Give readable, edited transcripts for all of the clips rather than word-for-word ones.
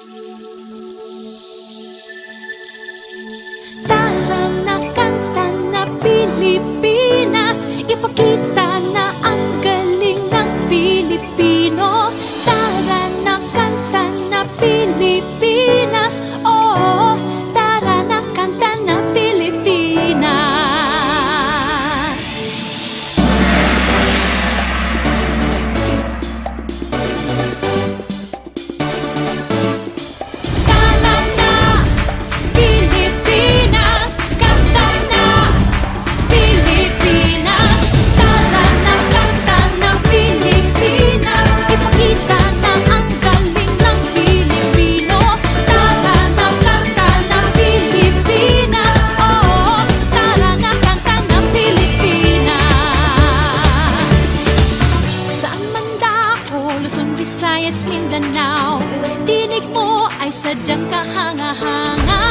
Tara na kanta na Pilipinas, ipakita na ang galing ng Pilipino. Tara na kanta na Pilipinas, oh, tara na kanta na Pilipinas. Tara na Pilipinas, kanta na Pilipinas. Tara na kanta na Pilipinas, ipakita na ang galing ng Pilipino. Tara na kanta na Pilipinas, oh, tara na kanta ng Pilipinas. Saan man dako, Luzon, Visayas, Mindanao, dinig mo ay sadyang kahanga-hanga.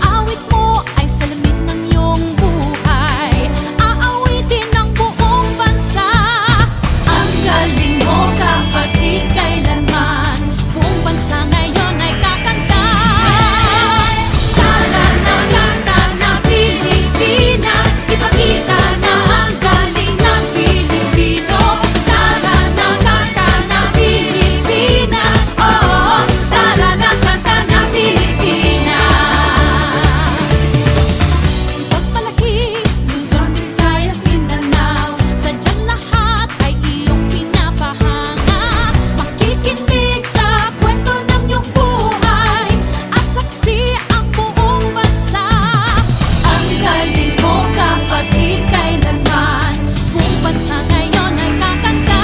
Awit mo ay salamin ng iyong buhay, aawitin ng buong bansa. Ang galing mo, kapatid, kailanman buong bansa ngayon ay kakanta. Tara na kanta na Pilipinas, ipakita na ang galing ng Pilipino. Tara na kanta na Pilipinas, oh, tara na kanta na Pilipinas. Ipagmalaki, Luzon, Visayas, Mindanao, sadyang lahat ay iyong pinapahanga. Makikinig sa kwento ng iyong buhay at saksi ang buong bansa. Ang galing mo, kapatid, kailanman buong bansa ngayon ay kakanta.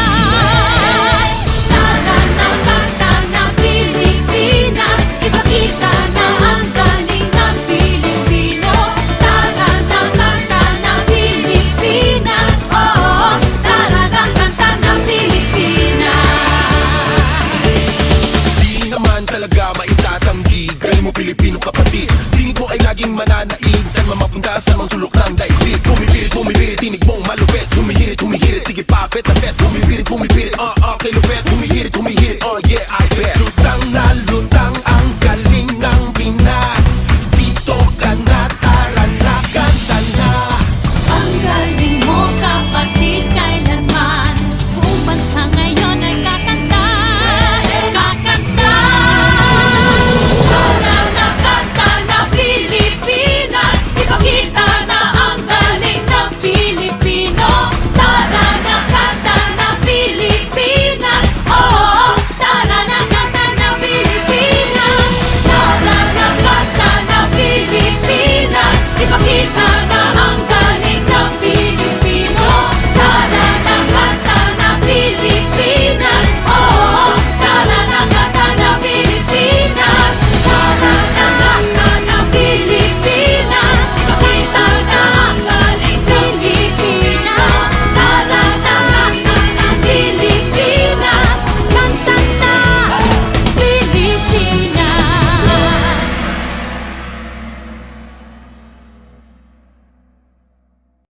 Tara na kanta na Pilipinas, ipakita na ang galing ng Pilipino. Tara na kanta na Pilipinas, oh, tara na kanta ng Pilipinas. Di naman talaga maitatanggi, galing mo Pilipino kapatid. Tingin ko ay laging mananaig, saan man mapunta sa mga sulok ng daigdig. Bumibirit, tinig mong malupit. Humihirit, sige papet na pet. Bumibirit, kay lupet. Humihirit,